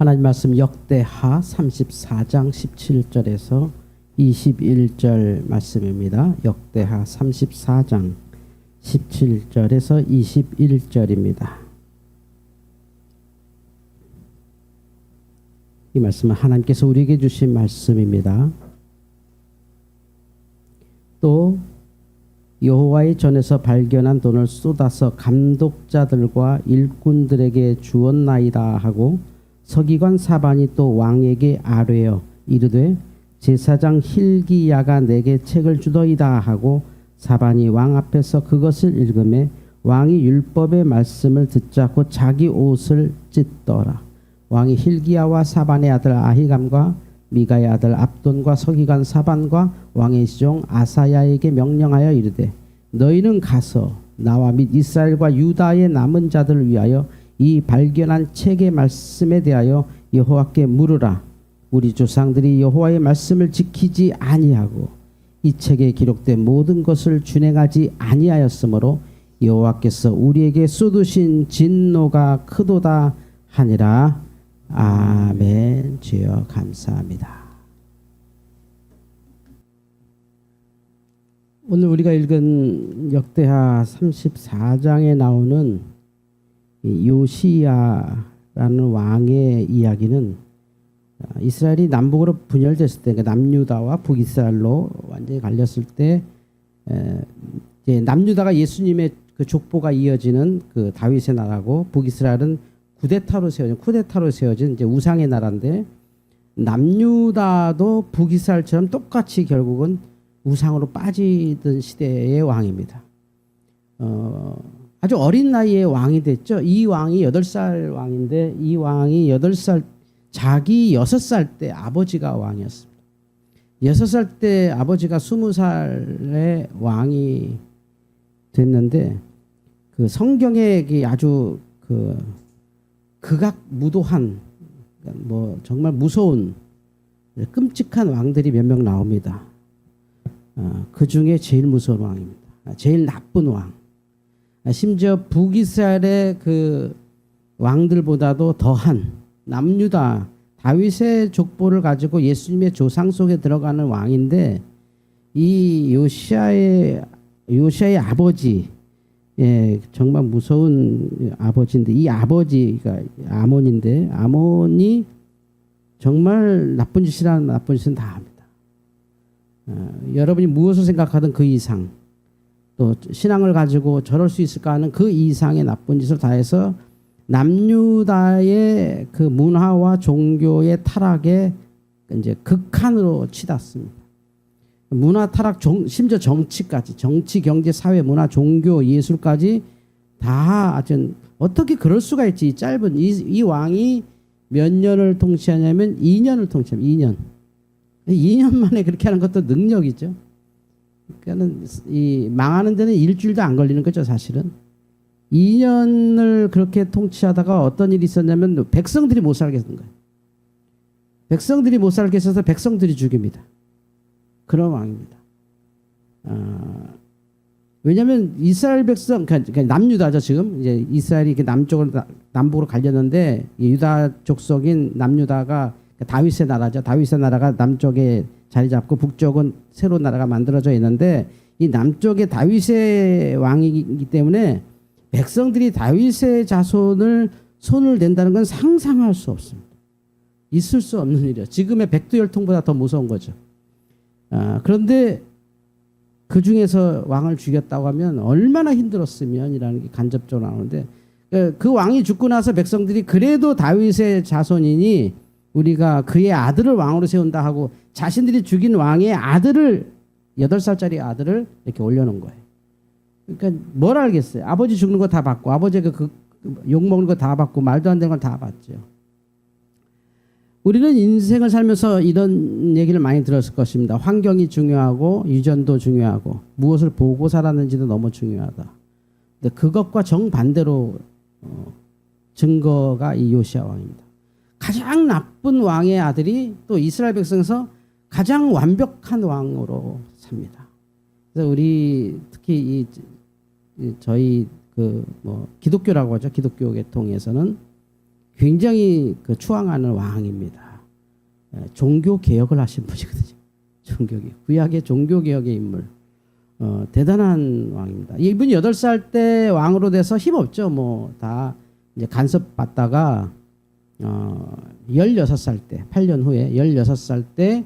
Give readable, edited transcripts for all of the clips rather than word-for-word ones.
하나님 말씀 역대하 34장 17절에서 21절 말씀입니다. 역대하 34장 17절에서 21절입니다. 이 말씀은 하나님께서 우리에게 주신 말씀입니다. 또 여호와의 전에서 발견한 돈을 쏟아서 감독자들과 일꾼들에게 주었나이다 하고 서기관 사반이 또 왕에게 아뢰어 이르되 제사장 힐기야가 내게 책을 주더이다 하고 사반이 왕 앞에서 그것을 읽으매 왕이 율법의 말씀을 듣자 곧 자기 옷을 찢더라. 왕이 힐기야와 사반의 아들 아히감과 미가의 아들 압돈과 서기관 사반과 왕의 시종 아사야에게 명령하여 이르되 너희는 가서 나와 및 이스라엘과 유다의 남은 자들을 위하여 이 발견한 책의 말씀에 대하여 여호와께 물으라. 우리 조상들이 여호와의 말씀을 지키지 아니하고 이 책에 기록된 모든 것을 준행하지 아니하였으므로 여호와께서 우리에게 쏟으신 진노가 크도다 하니라. 아멘. 주여 감사합니다. 오늘 우리가 읽은 역대하 34장에 나오는 요시야라는 왕의 이야기는 이스라엘이 남북으로 분열됐을 때, 그러니까 남유다와 북이스라엘로 완전히 갈렸을 때, 이제 남유다가 예수님의 그 족보가 이어지는 그 다윗의 나라고, 북이스라엘은 쿠데타로 세워진 이제 우상의 나라인데, 남유다도 북이스라엘처럼 똑같이 결국은 우상으로 빠지던 시대의 왕입니다. 아주 어린 나이에 왕이 됐죠. 이 왕이 8살 왕인데, 이 왕이 8살, 자기 6살 때 아버지가 왕이었습니다. 6살 때 아버지가 20살의 왕이 됐는데, 그 성경에 아주 그 극악무도한, 뭐 정말 무서운 끔찍한 왕들이 몇 명 나옵니다. 그 중에 제일 무서운 왕입니다. 제일 나쁜 왕. 심지어 북이스라엘의 그 왕들보다도 더한 남유다 다윗의 족보를 가지고 예수님의 조상 속에 들어가는 왕인데, 이 요시야의 아버지, 정말 무서운 아버지인데, 이 아버지가 아몬인데, 아몬이 정말 나쁜 짓이라는 나쁜 짓은 다 합니다. 여러분이 무엇을 생각하든 그 이상, 또 신앙을 가지고 저럴 수 있을까 하는 그 이상의 나쁜 짓을 다 해서 남유다의 그 문화와 종교의 타락에 이제 극한으로 치닫습니다. 문화 타락, 심지어 정치까지, 정치, 경제, 사회, 문화, 종교, 예술까지 다 아주 어떻게 그럴 수가 있지? 이 짧은 이 왕이 몇 년을 통치하냐면 2년을 통치합니다. 2년 만에 그렇게 하는 것도 능력이죠. 그러니까는 이 망하는 데는 일주일도 안 걸리는 거죠, 사실은. 2년을 그렇게 통치하다가 어떤 일이 있었냐면 백성들이 못 살게 된 거예요. 백성들이 못 살게 해서 백성들이 죽입니다. 그런 왕입니다. 왜냐하면 이스라엘 백성, 그러니까 남유다죠, 지금. 이제 이스라엘이 이렇게 남북으로 갈렸는데, 유다 족속인 남유다가 다윗의 나라죠. 다윗의 나라가 남쪽에 자리 잡고 북쪽은 새로운 나라가 만들어져 있는데, 이 남쪽에 다윗의 왕이기 때문에 백성들이 다윗의 자손을 손을 댄다는 건 상상할 수 없습니다. 있을 수 없는 일이에요. 지금의 백두혈통보다 더 무서운 거죠. 그런데 그 중에서 왕을 죽였다고 하면 얼마나 힘들었으면이라는 게 간접적으로 나오는데, 그 왕이 죽고 나서 백성들이 그래도 다윗의 자손이니 우리가 그의 아들을 왕으로 세운다 하고 자신들이 죽인 왕의 아들을, 8살짜리 아들을 이렇게 올려놓은 거예요. 그러니까 뭘 알겠어요. 아버지 죽는 거 다 봤고, 아버지가 욕먹는 거 다 봤고, 말도 안 되는 걸 다 봤죠. 우리는 인생을 살면서 이런 얘기를 많이 들었을 것입니다. 환경이 중요하고 유전도 중요하고 무엇을 보고 살았는지도 너무 중요하다. 근데 그것과 정반대로 증거가 이 요시야 왕입니다. 가장 나쁜 왕의 아들이 또 이스라엘 백성에서 가장 완벽한 왕으로 삽니다. 그래서 우리 특히 저희 기독교라고 하죠. 기독교 계통에서는 굉장히 그 추앙하는 왕입니다. 종교 개혁을 하신 분이거든요. 구약의 종교 개혁의 인물. 대단한 왕입니다. 이분이 8살 때 왕으로 돼서 힘없죠. 뭐 다 이제 간섭 받다가 16살 때 8년 후에 16살 때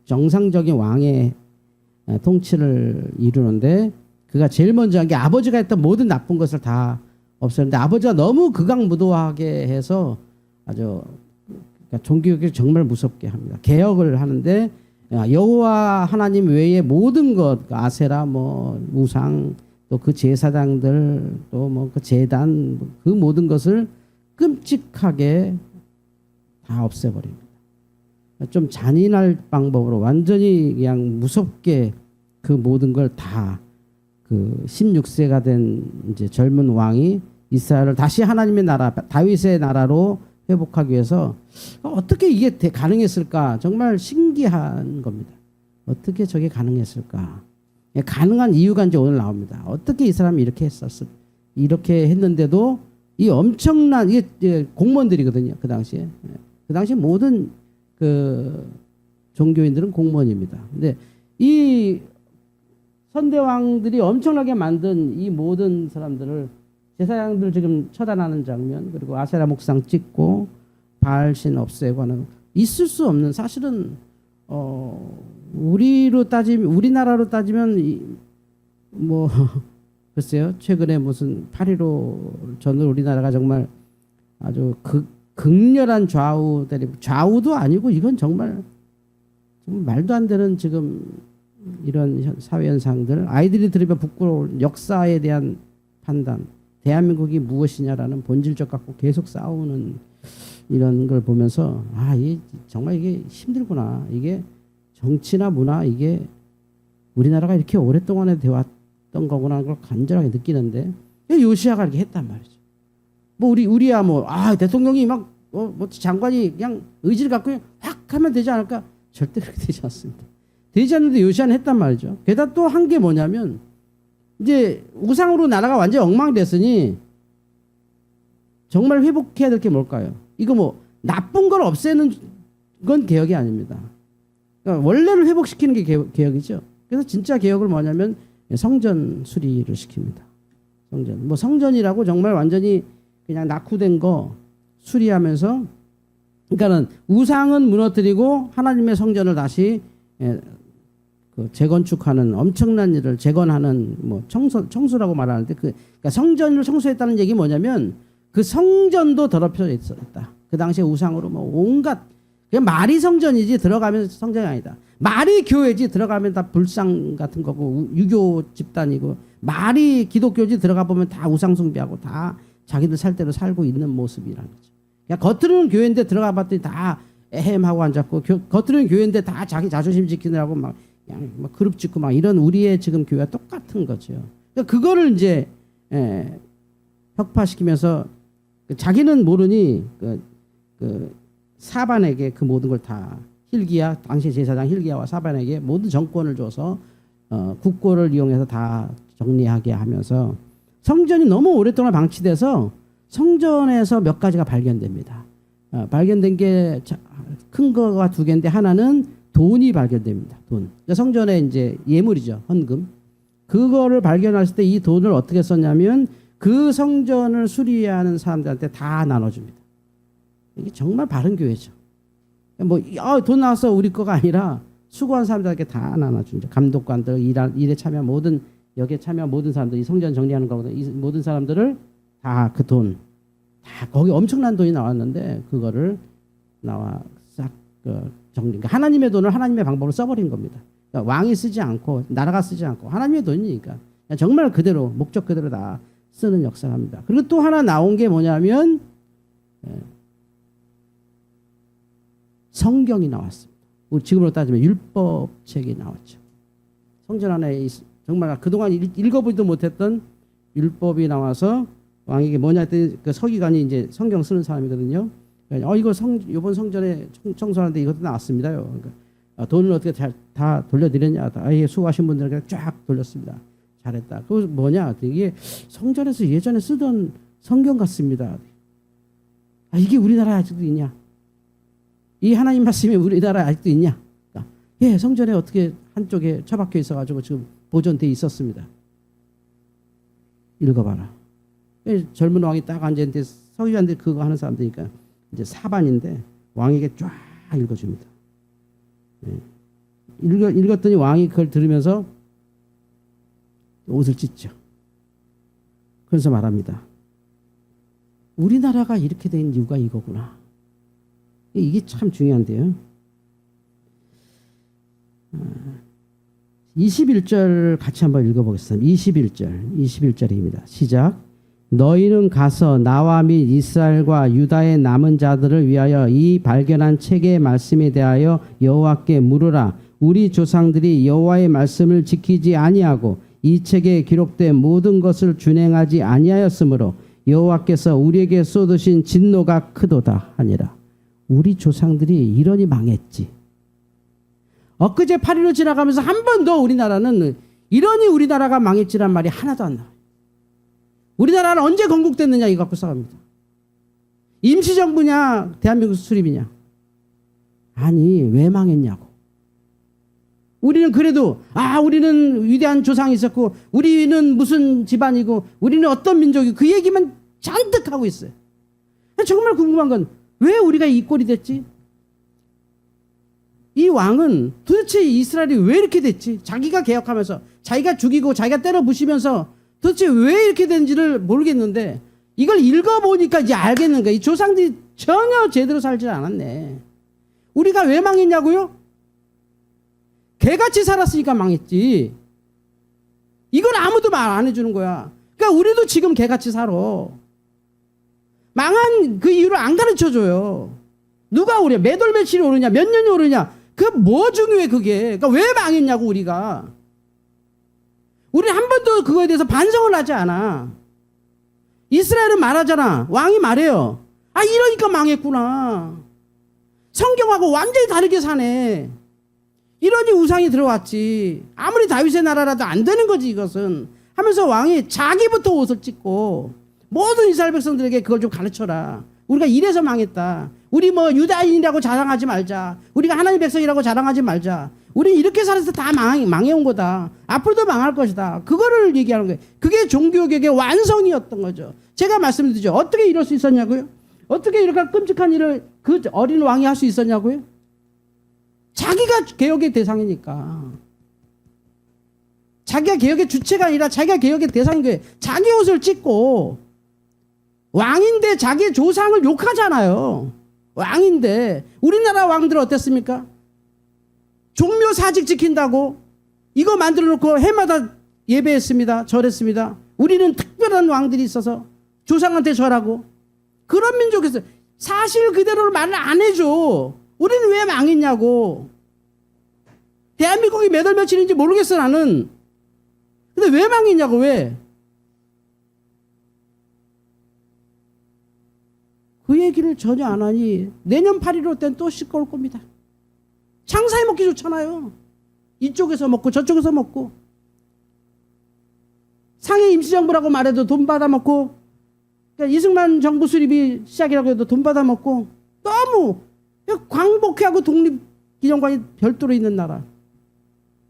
정상적인 왕의 통치를 이루는데 그가 제일 먼저 한 게 아버지가 했던 모든 나쁜 것을 다 없었는데 아버지가 너무 극악무도하게 해서 아주 그러니까 종교개혁을 정말 무섭게 합니다. 개혁을 하는데 여호와 하나님 외에 모든 것 아세라 뭐 우상 또 그 제사장들 또 뭐 그 제단 그 모든 것을 끔찍하게 다 없애버립니다. 좀 잔인할 방법으로 완전히 그냥 무섭게 그 모든 걸 다 그 16세가 된 이제 젊은 왕이 이스라엘을 다시 하나님의 나라 다윗의 나라로 회복하기 위해서 어떻게 이게 가능했을까? 정말 신기한 겁니다. 어떻게 저게 가능했을까? 가능한 이유가 이제 오늘 나옵니다. 어떻게 이 사람이 이렇게 했었을 이렇게 했는데도 이 엄청난 이게 공무원들이거든요. 그 당시에 모든 그 종교인들은 공무원입니다. 근데 이 선대왕들이 엄청나게 만든 이 모든 사람들을 제사장들 지금 처단하는 장면 그리고 아세라 목상 찍고 바알신 없애고 하는 있을 수 없는 사실은 우리나라로 따지면 뭐 글쎄요 최근에 무슨 8.15 전을 우리나라가 정말 아주 극렬한 좌우도 아니고 이건 정말 말도 안 되는 지금 이런 사회 현상들 아이들이 들으면 부끄러울 역사에 대한 판단 대한민국이 무엇이냐라는 본질적 갖고 계속 싸우는 이런 걸 보면서 정말 이게 힘들구나. 이게 정치나 문화 이게 우리나라가 이렇게 오랫동안에 되었던 거구나 하는 걸 간절하게 느끼는데 요시아가 이렇게 했단 말이죠. 뭐 우리야 대통령이 뭐 장관이 그냥 의지를 갖고 확 하면 되지 않을까? 절대 그렇게 되지 않습니다. 되지 않는데 요시아는 했단 말이죠. 게다가 또 한 게 뭐냐면 이제 우상으로 나라가 완전히 엉망됐으니 정말 회복해야 될 게 뭘까요? 이거 뭐 나쁜 걸 없애는 건 개혁이 아닙니다. 그러니까 원래를 회복시키는 게 개혁이죠. 그래서 진짜 개혁을 뭐냐면 성전 수리를 시킵니다. 성전이라고 정말 완전히 그냥 낙후된 거 수리하면서 그러니까는 우상은 무너뜨리고 하나님의 성전을 다시 재건축하는 엄청난 일을 재건하는 뭐 청소라고 말하는데 그러니까 성전을 청소했다는 얘기 뭐냐면 그 성전도 더럽혀져 있었다. 그 당시에 우상으로 뭐 온갖 그냥 말이 성전이지 들어가면 성전이 아니다. 말이 교회지 들어가면 다 불상 같은 거고 유교 집단이고 말이 기독교지 들어가 보면 다 우상 숭배하고 다 자기들 살 대로 살고 있는 모습이라는 거죠. 그냥 겉으로는 교회인데 들어가 봤더니 다 에헴하고 앉았고 겉으로는 교회인데 다 자기 자존심 지키느라고 막 그냥 막 그룹 짓고 막 이런 우리의 지금 교회와 똑같은 거죠. 그러니까 그거를 이제 혁파시키면서 자기는 모르니 그 사반에게 그 모든 걸 다 hil기야 당시 제사장 hil기야와 사반에게 모든 정권을 줘서 국고를 이용해서 다 정리하게 하면서 성전이 너무 오랫동안 방치돼서 성전에서 몇 가지가 발견됩니다. 발견된 게 큰 거가 두 개인데 하나는 돈이 발견됩니다. 돈. 그러니까 성전에 이제 예물이죠. 헌금. 그거를 발견했을 때 이 돈을 어떻게 썼냐면 그 성전을 수리하는 사람들한테 다 나눠줍니다. 이게 정말 바른 교회죠. 돈 나와서 우리 거가 아니라 수고한 사람들에게 다 나눠준다. 감독관들, 일에 참여한 모든 여기에 참여한 모든 사람들, 이 성전 정리하는 거거든. 이 모든 사람들을 다 그 돈, 다 거기 엄청난 돈이 나왔는데 그거를 싹 정리. 그러니까 하나님의 돈을 하나님의 방법으로 써버린 겁니다. 그러니까 왕이 쓰지 않고 나라가 쓰지 않고 하나님의 돈이니까 정말 그대로 목적 그대로 다 쓰는 역사를 합니다. 그리고 또 하나 나온 게 뭐냐면 성경이 나왔습니다. 지금으로 따지면 율법책이 나왔죠. 성전 안에 정말 그동안 읽어보지도 못했던 율법이 나와서 왕에게 뭐냐 했더니 그 서기관이 이제 성경 쓰는 사람이거든요. 이거 이번 성전에 청소하는데 이것도 나왔습니다요. 그러니까 돈을 어떻게 다 돌려드렸냐? 수고하신 분들에게 쫙 돌렸습니다. 잘했다. 그거 뭐냐? 이게 성전에서 예전에 쓰던 성경 같습니다. 아, 이게 우리나라에 아직도 있냐? 이 하나님 말씀이 우리나라에 아직도 있냐? 그러니까, 예, 성전에 어떻게 한쪽에 처박혀 있어가지고 지금 보존돼 있었습니다. 읽어봐라. 젊은 왕이 딱 앉아있는데 서기관들이 그거 하는 사람들이니까 이제 사반인데 왕에게 쫙 읽어줍니다. 읽었더니 왕이 그걸 들으면서 옷을 찢죠. 그래서 말합니다. 우리나라가 이렇게 된 이유가 이거구나. 이게 참 중요한데요. 21절 같이 한번 읽어보겠습니다. 21절입니다. 시작. 너희는 가서 나와 및 이스라엘과 유다의 남은 자들을 위하여 이 발견한 책의 말씀에 대하여 여호와께 물으라. 우리 조상들이 여호와의 말씀을 지키지 아니하고 이 책에 기록된 모든 것을 준행하지 아니하였으므로 여호와께서 우리에게 쏟으신 진노가 크도다 하니라. 우리 조상들이 이러니 망했지. 엊그제 8.15 지나가면서 한 번도 우리나라는 이러니 우리나라가 망했지란 말이 하나도 안 나와요. 우리나라는 언제 건국됐느냐 이거 갖고 싸웁니다. 임시정부냐 대한민국 수립이냐. 아니 왜 망했냐고. 우리는 그래도 우리는 위대한 조상이 있었고 우리는 무슨 집안이고 우리는 어떤 민족이고 그 얘기만 잔뜩 하고 있어요. 정말 궁금한 건 왜 우리가 이 꼴이 됐지? 이 왕은 도대체 이스라엘이 왜 이렇게 됐지? 자기가 개혁하면서 자기가 죽이고 자기가 때려 부시면서 도대체 왜 이렇게 된지를 모르겠는데 이걸 읽어보니까 이제 알겠는 거야. 이 조상들이 전혀 제대로 살지 않았네. 우리가 왜 망했냐고요? 개같이 살았으니까 망했지. 이걸 아무도 말 안 해주는 거야. 그러니까 우리도 지금 개같이 살아. 망한 그 이유를 안 가르쳐줘요. 누가 오냐? 몇 월 며칠이 오르냐? 몇 년이 오르냐? 그 뭐 중요해 그게. 그러니까 왜 망했냐고 우리가. 우리 한 번도 그거에 대해서 반성을 하지 않아. 이스라엘은 말하잖아. 왕이 말해요. 이러니까 망했구나. 성경하고 완전히 다르게 사네. 이러니 우상이 들어왔지. 아무리 다윗의 나라라도 안 되는 거지 이것은. 하면서 왕이 자기부터 옷을 찢고 모든 이스라엘 백성들에게 그걸 좀 가르쳐라. 우리가 이래서 망했다. 우리 뭐 유다인이라고 자랑하지 말자. 우리가 하나님 백성이라고 자랑하지 말자. 우리 이렇게 살아서 다 망해온 거다. 앞으로도 망할 것이다. 그거를 얘기하는 거예요. 그게 종교개혁의 완성이었던 거죠. 제가 말씀드리죠. 어떻게 이럴 수 있었냐고요? 어떻게 이렇게 끔찍한 일을 그 어린 왕이 할 수 있었냐고요? 자기가 개혁의 대상이니까. 자기가 개혁의 주체가 아니라 자기가 개혁의 대상인 거예요. 자기 옷을 찢고 왕인데 자기 조상을 욕하잖아요. 왕인데 우리나라 왕들 어땠습니까? 종묘 사직 지킨다고 이거 만들어 놓고 해마다 예배했습니다. 절했습니다. 우리는 특별한 왕들이 있어서 조상한테 절하고 그런 민족에서 사실 그대로를 말을 안 해줘. 우리는 왜 망했냐고. 대한민국이 몇 월 며칠인지 모르겠어 나는. 근데 왜 망했냐고. 왜? 그 얘기를 전혀 안 하니 내년 8.15 때는 또 시끄러울 겁니다. 장사해 먹기 좋잖아요. 이쪽에서 먹고 저쪽에서 먹고 상해 임시정부라고 말해도 돈 받아먹고 그러니까 이승만 정부 수립이 시작이라고 해도 돈 받아먹고 너무 광복회하고 독립기념관이 별도로 있는 나라.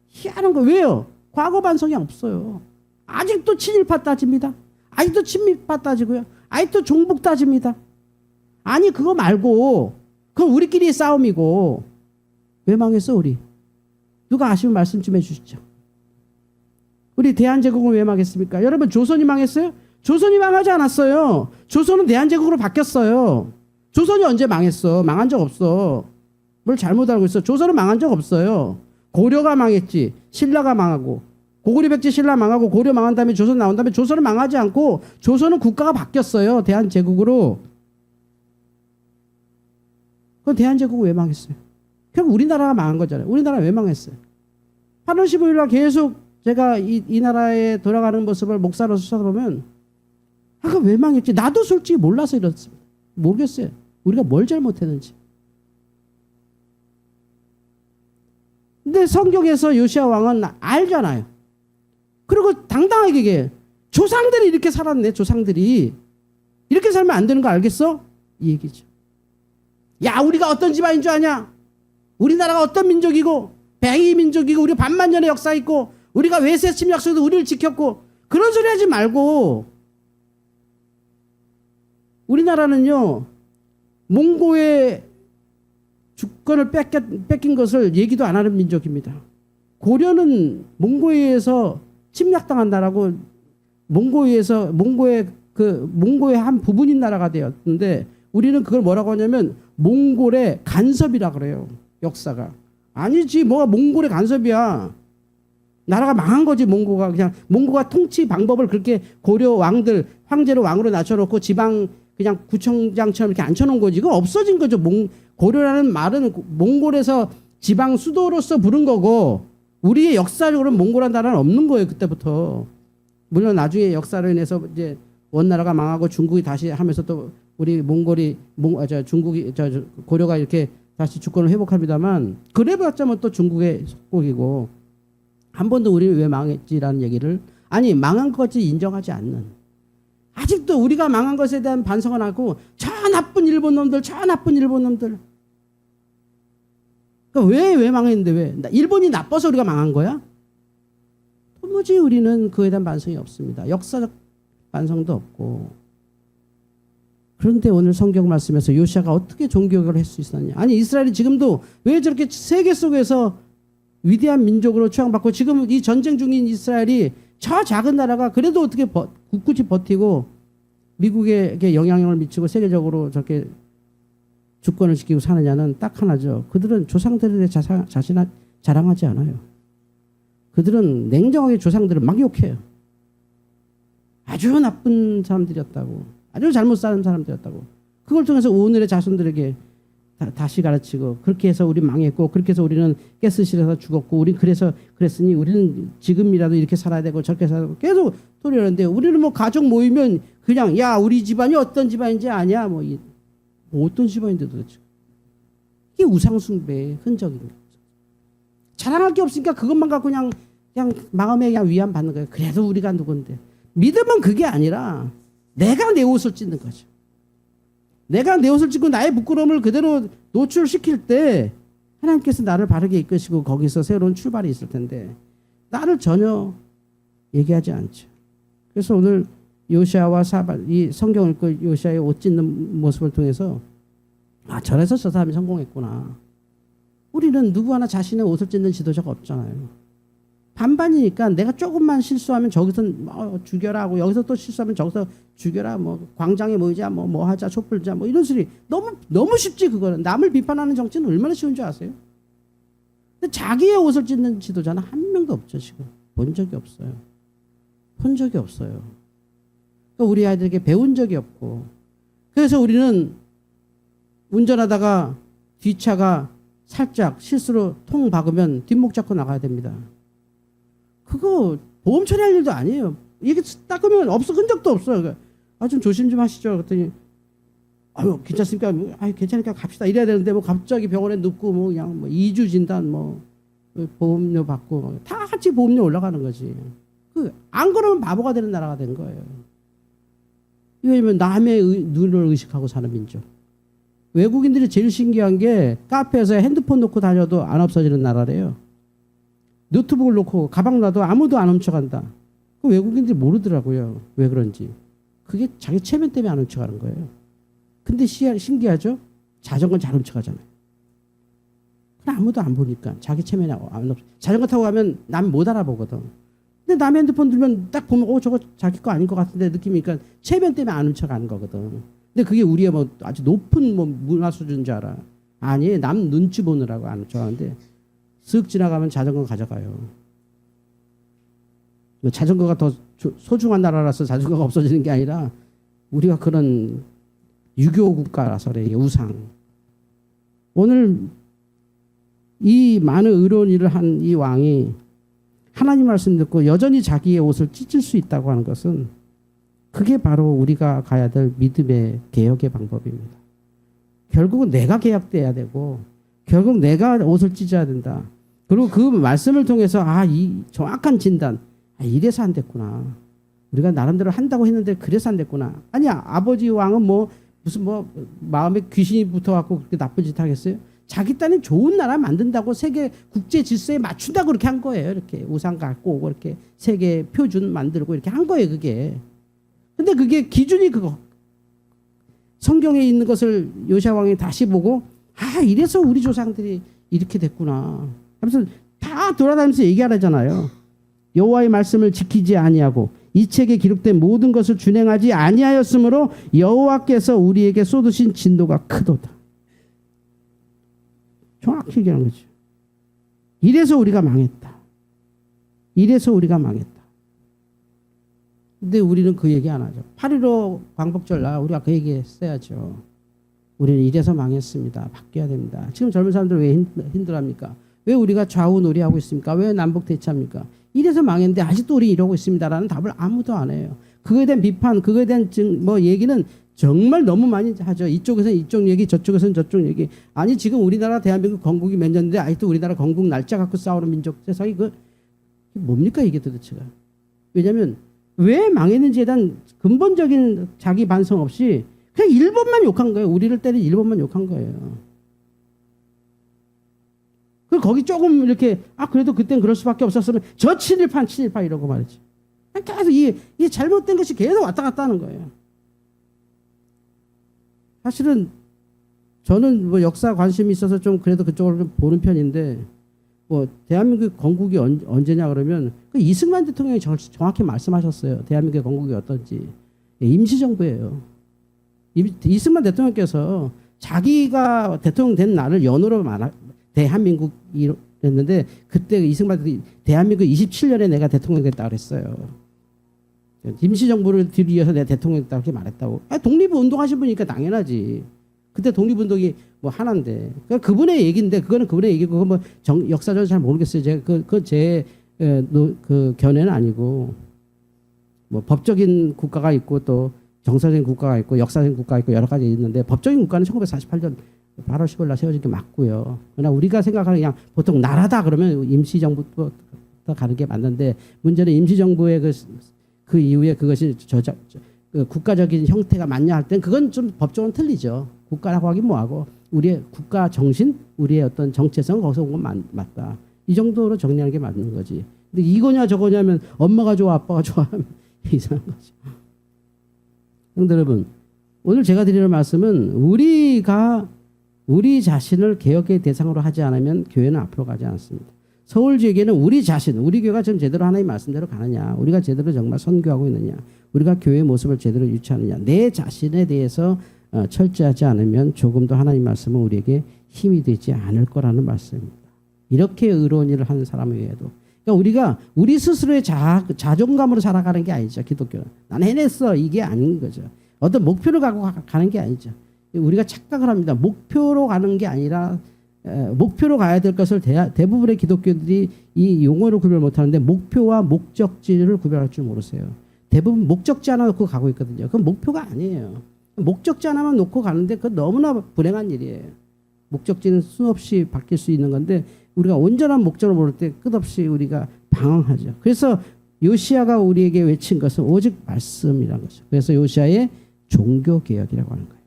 희한한 거 왜요? 과거 반성이 없어요. 아직도 친일파 따집니다. 아직도 친미파 따지고요. 아직도 종북 따집니다. 아니 그거 말고 그건 우리끼리의 싸움이고 왜 망했어 우리? 누가 아시면 말씀 좀 해주시죠. 우리 대한제국은 왜 망했습니까? 여러분 조선이 망했어요? 조선이 망하지 않았어요. 조선은 대한제국으로 바뀌었어요. 조선이 언제 망했어? 망한 적 없어. 뭘 잘못 알고 있어. 조선은 망한 적 없어요. 고려가 망했지. 신라가 망하고 고구려 백제 신라 망하고 고려 망한 다음에 조선 나온 다음에 조선은 망하지 않고 조선은 국가가 바뀌었어요. 대한제국으로. 그럼 대한제국은 왜 망했어요? 결국 우리나라가 망한 거잖아요. 우리나라 왜 망했어요? 8월 15일 날 계속 제가 이 나라에 돌아가는 모습을 목사로서 쳐다보면 왜 망했지? 나도 솔직히 몰라서 이렇습니다. 모르겠어요. 우리가 뭘 잘못했는지. 근데 성경에서 요시야 왕은 알잖아요. 그리고 당당하게 얘기해요. 조상들이 이렇게 살았네. 조상들이. 이렇게 살면 안 되는 거 알겠어? 이 얘기죠. 야, 우리가 어떤 집안인 줄 아냐? 우리나라가 어떤 민족이고 백이 민족이고 우리 반만 년의 역사 있고 우리가 외세 침략 속에도 우리를 지켰고 그런 소리 하지 말고 우리나라는요 몽고의 주권을 뺏긴 것을 얘기도 안 하는 민족입니다. 고려는 몽고에 의해서 침략당한 나라고 몽고의 한 부분인 나라가 되었는데 우리는 그걸 뭐라고 하냐면 몽골의 간섭이라 그래요. 역사가 아니지 뭐가 몽골의 간섭이야. 나라가 망한 거지. 몽고가 그냥 몽고가 통치 방법을 그렇게 고려 왕들 황제를 왕으로 낮춰놓고 지방 그냥 구청장처럼 이렇게 앉혀놓은 거지. 그거 없어진 거죠. 고려라는 말은 몽골에서 지방 수도로서 부른 거고 우리의 역사적으로는 몽골한 나라는 없는 거예요. 그때부터. 물론 나중에 역사로 인해서 이제 원나라가 망하고 중국이 다시 하면서 또 우리 중국이 고려가 이렇게 다시 주권을 회복합니다만 그래봤자 또 중국의 속국이고 한 번도 우리는 왜 망했지라는 얘기를 아니 망한 것까지 인정하지 않는 아직도 우리가 망한 것에 대한 반성을 하고 저 나쁜 일본 놈들 그러니까 왜 망했는데 왜 일본이 나빠서 우리가 망한 거야? 도무지 우리는 그에 대한 반성이 없습니다. 역사적 반성도 없고 그런데 오늘 성경 말씀에서 요시아가 어떻게 종교개혁을 할 수 있었냐? 아니 이스라엘이 지금도 왜 저렇게 세계 속에서 위대한 민족으로 추앙받고 지금 이 전쟁 중인 이스라엘이 저 작은 나라가 그래도 어떻게 굳굳이 버티고 미국에게 영향력을 미치고 세계적으로 저렇게 주권을 지키고 사느냐는 딱 하나죠. 그들은 조상들에 대해 자랑하지 않아요. 그들은 냉정하게 조상들을 막 욕해요. 아주 나쁜 사람들이었다고. 아주 잘못 사는 사람들이었다고. 그걸 통해서 오늘의 자손들에게 다시 가르치고 그렇게 해서 우리 망했고 그렇게 해서 우리는 가스실에서 죽었고 우리 그랬으니 우리는 지금이라도 이렇게 살아야 되고 저렇게 살아야 되고 계속 소리를 하는데 우리는 뭐 가족 모이면 그냥 야 우리 집안이 어떤 집안인지 아냐 뭐 어떤 집안인데 도대체 이게 우상숭배의 흔적인 거죠. 자랑할 게 없으니까 그것만 갖고 그냥 마음에 그냥 위안 받는 거예요. 그래도 우리가 누군데 믿음은 그게 아니라 내가 내 옷을 찢는 거죠. 내가 내 옷을 찢고 나의 부끄러움을 그대로 노출시킬 때 하나님께서 나를 바르게 이끄시고 거기서 새로운 출발이 있을 텐데 나를 전혀 얘기하지 않죠. 그래서 오늘 요시아와 이 성경을 읽고 요시아의 옷 찢는 모습을 통해서 저래서 저 사람이 성공했구나. 우리는 누구 하나 자신의 옷을 찢는 지도자가 없잖아요. 반반이니까 내가 조금만 실수하면 저기서 죽여라 하고 여기서 또 실수하면 저기서 죽여라 뭐 광장에 모이자 뭐 하자 촛불 자 뭐 이런 소리 너무 쉽지. 그거는 남을 비판하는 정치는 얼마나 쉬운 줄 아세요? 근데 자기의 옷을 찢는 지도자는 한 명도 없죠. 지금 본 적이 없어요. 그러니까 우리 아이들에게 배운 적이 없고 그래서 우리는 운전하다가 뒷차가 살짝 실수로 통 박으면 뒷목 잡고 나가야 됩니다. 그거 보험 처리할 일도 아니에요. 이게 닦으면 흔적도 없어요. 좀 조심 좀 하시죠. 그랬더니 괜찮습니까? 괜찮으니까 갑시다. 이래야 되는데 뭐 갑자기 병원에 눕고 뭐 그냥 뭐 2주 진단 뭐 보험료 받고 다 같이 보험료 올라가는 거지. 안 그러면 바보가 되는 나라가 된 거예요. 왜냐면 남의 눈을 의식하고 사는 민족. 외국인들이 제일 신기한 게 카페에서 핸드폰 놓고 다녀도 안 없어지는 나라래요. 노트북을 놓고 가방 놔도 아무도 안 훔쳐간다. 그 외국인들이 모르더라고요. 왜 그런지. 그게 자기 체면 때문에 안 훔쳐가는 거예요. 근데 신기하죠? 자전거는 잘 훔쳐가잖아요. 아무도 안 보니까 자기 체면이 안 없어. 자전거 타고 가면 남 못 알아보거든. 근데 남의 핸드폰 들면 딱 보면 저거 자기 거 아닌 것 같은데 느낌이니까 체면 때문에 안 훔쳐가는 거거든. 근데 그게 우리의 뭐 아주 높은 뭐 문화 수준인 줄 알아. 아니 남 눈치 보느라고 안 훔쳐가는데 쓱 지나가면 자전거 가져가요. 자전거가 더 소중한 나라라서 자전거가 없어지는 게 아니라 우리가 그런 유교 국가라서 그래. 우상. 오늘 이 많은 의로운 일을 한 이 왕이 하나님 말씀 듣고 여전히 자기의 옷을 찢을 수 있다고 하는 것은 그게 바로 우리가 가야 될 믿음의 개혁의 방법입니다. 결국은 내가 개혁돼야 되고 결국 내가 옷을 찢어야 된다. 그리고 그 말씀을 통해서 이 정확한 진단 이래서 안 됐구나. 우리가 나름대로 한다고 했는데 그래서 안 됐구나. 아니야. 아버지 왕은 뭐 무슨 뭐 마음에 귀신이 붙어갖고 그렇게 나쁜 짓 하겠어요? 자기 딴에 좋은 나라 만든다고 세계 국제 질서에 맞춘다고 그렇게 한 거예요. 이렇게 우상 갖고 오고 이렇게 세계 표준 만들고 이렇게 한 거예요. 그게. 근데 그게 기준이 그거. 성경에 있는 것을 요시야 왕이 다시 보고 아 이래서 우리 조상들이 이렇게 됐구나 하면서 다 돌아다니면서 얘기하라잖아요. 여호와의 말씀을 지키지 아니하고 이 책에 기록된 모든 것을 준행하지 아니하였으므로 여호와께서 우리에게 쏟으신 진노가 크도다. 정확히 얘기하는 거죠. 이래서 우리가 망했다. 이래서 우리가 망했다. 근데 우리는 그 얘기 안 하죠. 8.15 광복절날 우리가 그 얘기 했어야죠. 우리는 이래서 망했습니다. 바뀌어야 됩니다. 지금 젊은 사람들 왜 힘들합니까? 왜 우리가 좌우 놀이하고 있습니까? 왜 남북 대치합니까? 이래서 망했는데 아직도 우리 이러고 있습니다라는 답을 아무도 안 해요. 그거에 대한 비판, 그거에 대한 뭐 얘기는 정말 너무 많이 하죠. 이쪽에서는 이쪽 얘기, 저쪽에서는 저쪽 얘기. 아니 지금 우리나라 대한민국 건국이 몇 년인데 아직도 우리나라 건국 날짜 갖고 싸우는 민족 세상이 그 뭡니까 이게 도대체가. 왜냐하면 왜 망했는지에 대한 근본적인 자기 반성 없이 그냥 일본만 욕한 거예요. 우리를 때린 일본만 욕한 거예요. 그 거기 조금 이렇게 그래도 그땐 그럴 수밖에 없었으면 저 친일파 이러고 말이지. 계속 이 잘못된 것이 계속 왔다 갔다 하는 거예요. 사실은 저는 뭐 역사 관심이 있어서 좀 그래도 그쪽을 좀 보는 편인데 뭐 대한민국 건국이 언제냐 그러면 그 이승만 대통령이 정확히 말씀하셨어요. 대한민국의 건국이 어떤지. 임시정부예요. 이승만 대통령께서 자기가 대통령 된 날을 연호로 대한민국이랬는데 그때 이승만 대통령이 대한민국 27년에 내가 대통령 됐다 그랬어요. 임시정부를 들기 위해서 내가 대통령 됐다고 그렇게 말했다고. 독립운동 하신 분이니까 당연하지. 그때 독립운동이 뭐 하나인데. 그분의 얘기인데 그거는 그분의 얘기고 그거 뭐 역사적으로 잘 모르겠어요. 제가 제 견해는 아니고 뭐 법적인 국가가 있고 또 정서적인 국가가 있고 역사적인 국가가 있고 여러 가지 있는데 법적인 국가는 1948년 8월 10일 날 세워진 게 맞고요. 그러나 우리가 생각하는 그냥 보통 나라다 그러면 임시정부부터 가는 게 맞는데 문제는 임시정부의 그 이후에 그것이 그 국가적인 형태가 맞냐 할 땐 그건 좀 법적으로는 틀리죠. 국가라고 하긴 뭐하고 우리의 국가 정신, 우리의 어떤 정체성 거기서 온 건 맞다. 이 정도로 정리하는 게 맞는 거지. 근데 이거냐 저거냐면 엄마가 좋아 아빠가 좋아하면 이상한 거죠. 그런데 여러분 오늘 제가 드리는 말씀은 우리가 우리 자신을 개혁의 대상으로 하지 않으면 교회는 앞으로 가지 않습니다. 서울지역에는 우리 자신, 우리 교회가 지금 제대로 하나님 말씀대로 가느냐, 우리가 제대로 정말 선교하고 있느냐, 우리가 교회의 모습을 제대로 유치하느냐, 내 자신에 대해서 철저하지 않으면 조금도 하나님 말씀은 우리에게 힘이 되지 않을 거라는 말씀입니다. 이렇게 의로운 일을 하는 사람 외에도. 그러니까 우리가 우리 스스로의 자존감으로 살아가는 게 아니죠. 기독교는. 난 해냈어. 이게 아닌 거죠. 어떤 목표를 갖고 가는 게 아니죠. 우리가 착각을 합니다. 목표로 가는 게 아니라 목표로 가야 될 것을 대부분의 기독교들이 이 용어를 구별 못하는데 목표와 목적지를 구별할 줄 모르세요. 대부분 목적지 하나 놓고 가고 있거든요. 그건 목표가 아니에요. 목적지 하나만 놓고 가는데 그건 너무나 불행한 일이에요. 목적지는 수없이 바뀔 수 있는 건데 우리가 온전한 목적을 모를 때 끝없이 우리가 방황하죠. 그래서 요시야가 우리에게 외친 것은 오직 말씀이라는 거죠. 그래서 요시야의 종교개혁이라고 하는 거예요.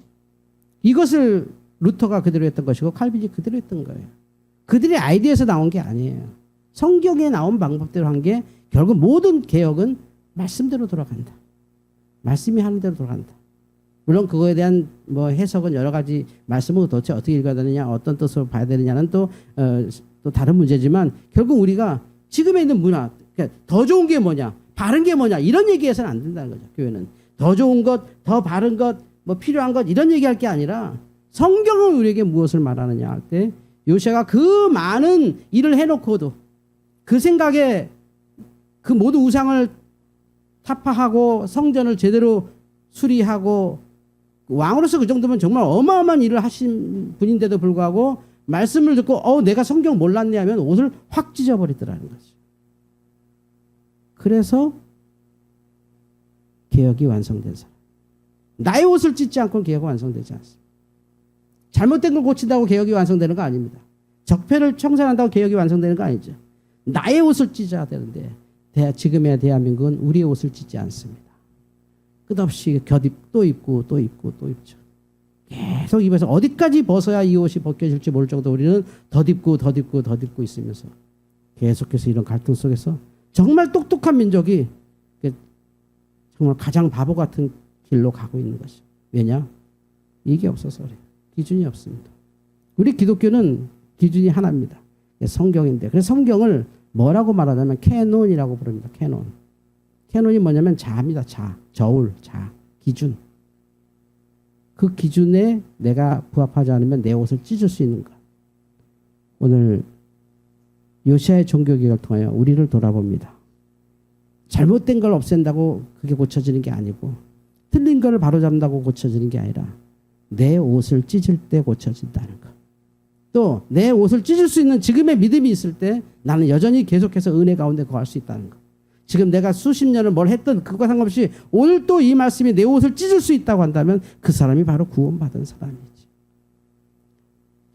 이것을 루터가 그대로 했던 것이고 칼빈이 그대로 했던 거예요. 그들의 아이디어에서 나온 게 아니에요. 성경에 나온 방법대로 한 게 결국 모든 개혁은 말씀대로 돌아간다. 말씀이 하는 대로 돌아간다. 물론 그거에 대한 뭐 해석은 여러 가지 말씀을 도대체 어떻게 읽어야 되느냐 어떤 뜻으로 봐야 되느냐는 또 다른 문제지만 결국 우리가 지금에 있는 문화 그러니까 더 좋은 게 뭐냐 바른 게 뭐냐 이런 얘기해서는 안 된다는 거죠. 교회는 더 좋은 것 더 바른 것 뭐 필요한 것 이런 얘기할 게 아니라 성경은 우리에게 무엇을 말하느냐 할 때 요시야가 그 많은 일을 해놓고도 그 생각에 그 모든 우상을 타파하고 성전을 제대로 수리하고 왕으로서 그 정도면 정말 어마어마한 일을 하신 분인데도 불구하고 말씀을 듣고 내가 성경 몰랐네 하면 옷을 확 찢어버리더라는 거죠. 그래서 개혁이 완성된 사람. 나의 옷을 찢지 않고는 개혁이 완성되지 않습니다. 잘못된 걸 고친다고 개혁이 완성되는 거 아닙니다. 적폐를 청산한다고 개혁이 완성되는 거 아니죠. 나의 옷을 찢어야 되는데 지금의 대한민국은 우리의 옷을 찢지 않습니다. 끝없이 또 입고 또 입고 또 입죠. 계속 입에서 어디까지 벗어야 이 옷이 벗겨질지 모를 정도 우리는 덧입고 있으면서 계속해서 이런 갈등 속에서 정말 똑똑한 민족이 정말 가장 바보 같은 길로 가고 있는 것이죠. 왜냐? 이게 없어서 그래요. 기준이 없습니다. 우리 기독교는 기준이 하나입니다. 성경인데, 그래서 성경을 뭐라고 말하냐면 캐논이라고 부릅니다. 캐논. 캐논이 뭐냐면 자입니다. 자, 저울, 자, 기준. 그 기준에 내가 부합하지 않으면 내 옷을 찢을 수 있는 것. 오늘 요시야의 종교개혁을 통하여 우리를 돌아봅니다. 잘못된 걸 없앤다고 그게 고쳐지는 게 아니고, 틀린 걸 바로잡는다고 고쳐지는 게 아니라 내 옷을 찢을 때 고쳐진다는 것. 또 내 옷을 찢을 수 있는 지금의 믿음이 있을 때 나는 여전히 계속해서 은혜 가운데 거할 수 있다는 것. 지금 내가 수십 년을 뭘 했던 그것과 상관없이 오늘 또 이 말씀이 내 옷을 찢을 수 있다고 한다면 그 사람이 바로 구원받은 사람이지.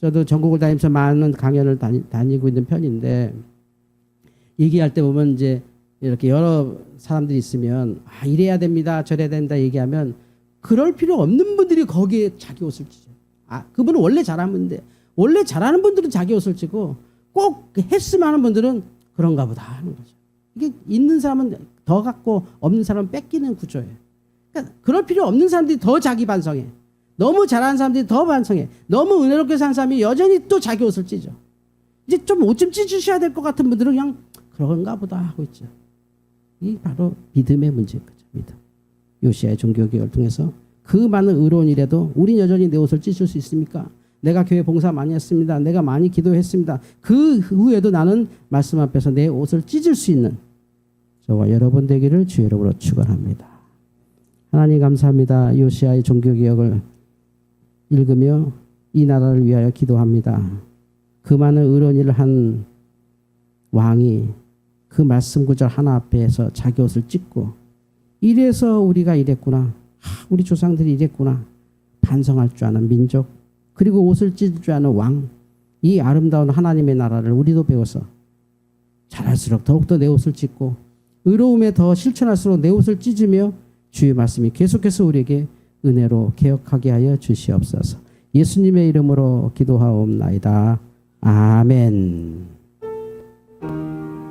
저도 전국을 다니면서 많은 강연을 다니고 있는 편인데, 얘기할 때 보면 이제 이렇게 여러 사람들이 있으면 이래야 됩니다, 저래야 된다 얘기하면 그럴 필요 없는 분들이 거기에 자기 옷을 찢어요. 그분은 원래 잘하는데, 원래 잘하는 분들은 자기 옷을 찢고 꼭 했으면 하는 분들은 그런가 보다 하는 거죠. 이게 있는 사람은 더 갖고 없는 사람은 뺏기는 구조예요. 그러니까 그럴 필요 없는 사람들이 더 자기 반성해. 너무 잘하는 사람들이 더 반성해. 너무 은혜롭게 사는 사람이 여전히 또 자기 옷을 찢어. 이제 좀 옷 좀 찢으셔야 될 것 같은 분들은 그냥 그런가 보다 하고 있죠. 이게 바로 믿음의 문제인 거죠. 믿음. 요시야의 종교개혁을 통해서 그 많은 의로운 일에도 우린 여전히 내 옷을 찢을 수 있습니까? 내가 교회 봉사 많이 했습니다. 내가 많이 기도했습니다. 그 후에도 나는 말씀 앞에서 내 옷을 찢을 수 있는 저와 여러분 되기를 주의 이름으로 축원합니다. 하나님 감사합니다. 요시야의 종교개혁을 읽으며 이 나라를 위하여 기도합니다. 그 많은 의로운 일을 한 왕이 그 말씀 구절 하나 앞에서 자기 옷을 찢고, 이래서 우리가 이랬구나, 우리 조상들이 이랬구나 반성할 줄 아는 민족, 그리고 옷을 찢을 줄 아는 왕, 이 아름다운 하나님의 나라를 우리도 배워서 잘할수록 더욱더 내 옷을 찢고, 의로움에 더 실천할수록 내 옷을 찢으며 주의 말씀이 계속해서 우리에게 은혜로 개혁하게 하여 주시옵소서. 예수님의 이름으로 기도하옵나이다. 아멘.